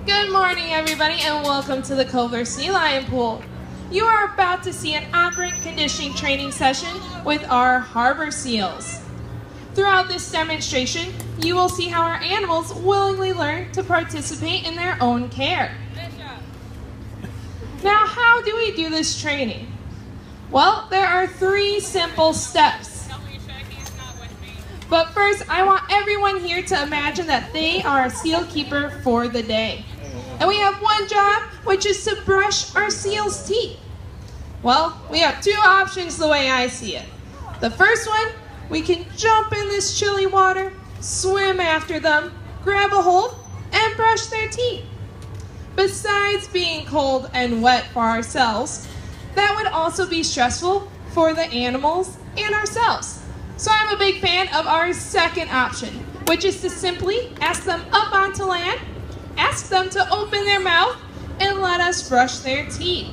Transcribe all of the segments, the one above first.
Good morning, everybody, and welcome to the Culver Sea Lion Pool. You are about to see an operant conditioning training session with our harbor seals. Throughout this demonstration, you will see how our animals willingly learn to participate in their own care. Now, how do we do this training? Well, there are 3 simple steps. But first, I want everyone here to imagine that they are a seal keeper for the day. And we have one job, which is to brush our seal's teeth. Well, we have 2 options the way I see it. The first one, we can jump in this chilly water, swim after them, grab a hold, and brush their teeth. Besides being cold and wet for ourselves, that would also be stressful for the animals and ourselves. So I'm a big fan of our second option, which is to simply ask them up onto land, ask them to open their mouth, and let us brush their teeth.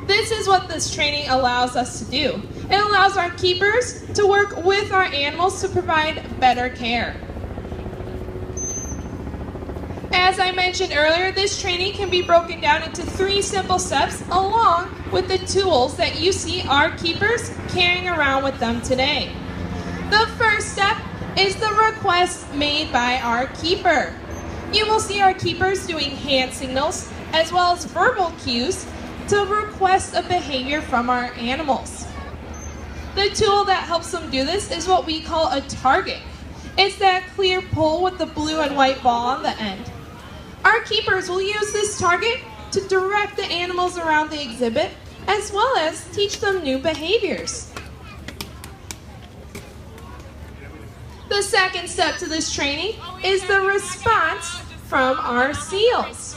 This is what this training allows us to do. It allows our keepers to work with our animals to provide better care. As I mentioned earlier, this training can be broken down into 3 simple steps along with the tools that you see our keepers carrying around with them today. The first step is the request made by our keeper. You will see our keepers doing hand signals as well as verbal cues to request a behavior from our animals. The tool that helps them do this is what we call a target. It's that clear pole with the blue and white ball on the end. Our keepers will use this target to direct the animals around the exhibit as well as teach them new behaviors. The second step to this training is the response from our seals.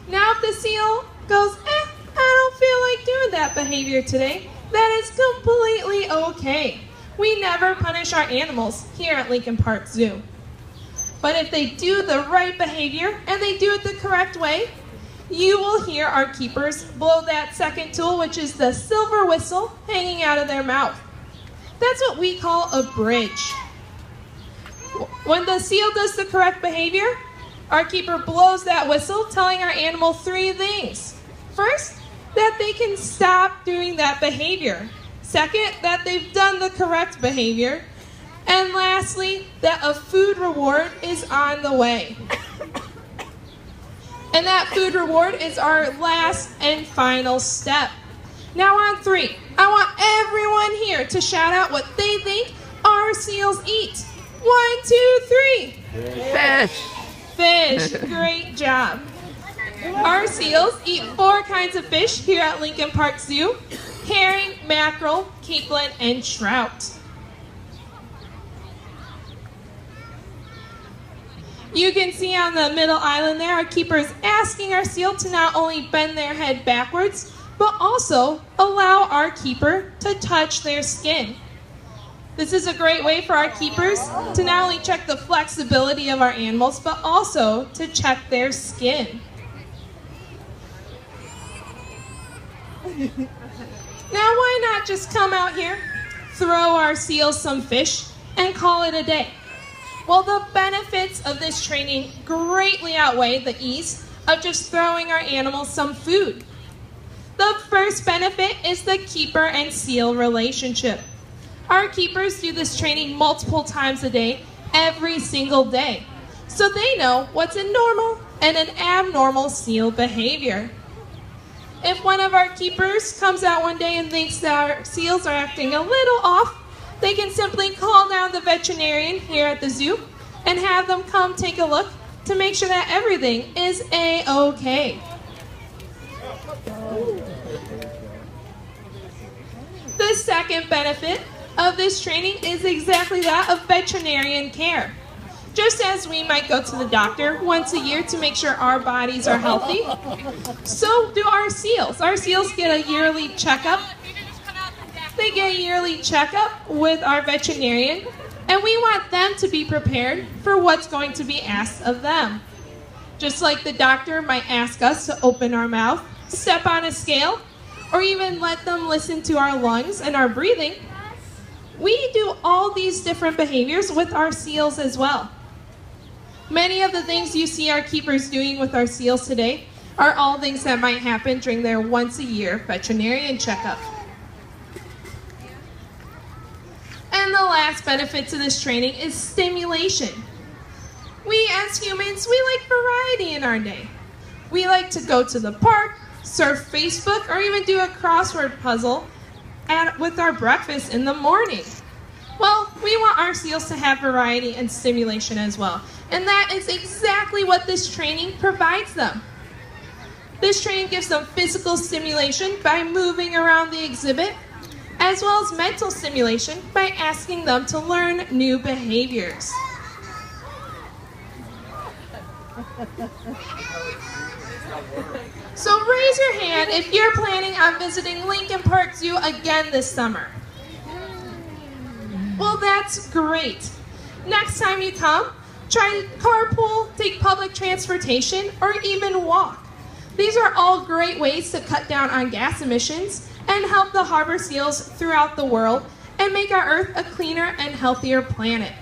Now if the seal goes, I don't feel like doing that behavior today, that is completely okay. We never punish our animals here at Lincoln Park Zoo. But if they do the right behavior and they do it the correct way, you will hear our keepers blow that second tool, which is the silver whistle hanging out of their mouth. That's what we call a bridge. When the seal does the correct behavior, our keeper blows that whistle, telling our animal 3 things. First, that they can stop doing that behavior. Second, that they've done the correct behavior. And lastly, that a food reward is on the way. And that food reward is our last and final step. Now on 3, I want everyone here to shout out what they think our seals eat. 1, 2, 3. Fish. Fish. Great job. Our seals eat 4 kinds of fish here at Lincoln Park Zoo: herring, mackerel, capelin, and trout. You can see on the middle island there, our keeper is asking our seal to not only bend their head backwards, but also allow our keeper to touch their skin. This is a great way for our keepers to not only check the flexibility of our animals, but also to check their skin. Now, why not just come out here, throw our seals some fish, and call it a day? Well, the benefits of this training greatly outweigh the ease of just throwing our animals some food. The first benefit is the keeper and seal relationship. Our keepers do this training multiple times a day, every single day, so they know what's a normal and an abnormal seal behavior. If one of our keepers comes out one day and thinks that our seals are acting a little off, they can simply call down the veterinarian here at the zoo and have them come take a look to make sure that everything is A-okay. The second benefit of this training is exactly that of veterinarian care. Just as we might go to the doctor once a year to make sure our bodies are healthy, so do our seals. Our seals get a yearly checkup. They get a yearly checkup with our veterinarian, and we want them to be prepared for what's going to be asked of them. Just like the doctor might ask us to open our mouth, step on a scale, or even let them listen to our lungs and our breathing, we do all these different behaviors with our seals as well. Many of the things you see our keepers doing with our seals today are all things that might happen during their once-a-year veterinarian checkup. And the last benefit to this training is stimulation. We as humans, we like variety in our day. We like to go to the park, surf Facebook, or even do a crossword puzzle with our breakfast in the morning. Well, we want our seals to have variety and stimulation as well. And that is exactly what this training provides them. This training gives them physical stimulation by moving around the exhibit, as well as mental stimulation by asking them to learn new behaviors. So raise your hand if you're planning on visiting Lincoln Park Zoo again this summer. Well, that's great. Next time you come, try carpool, take public transportation, or even walk. These are all great ways to cut down on gas emissions and help the harbor seals throughout the world and make our Earth a cleaner and healthier planet.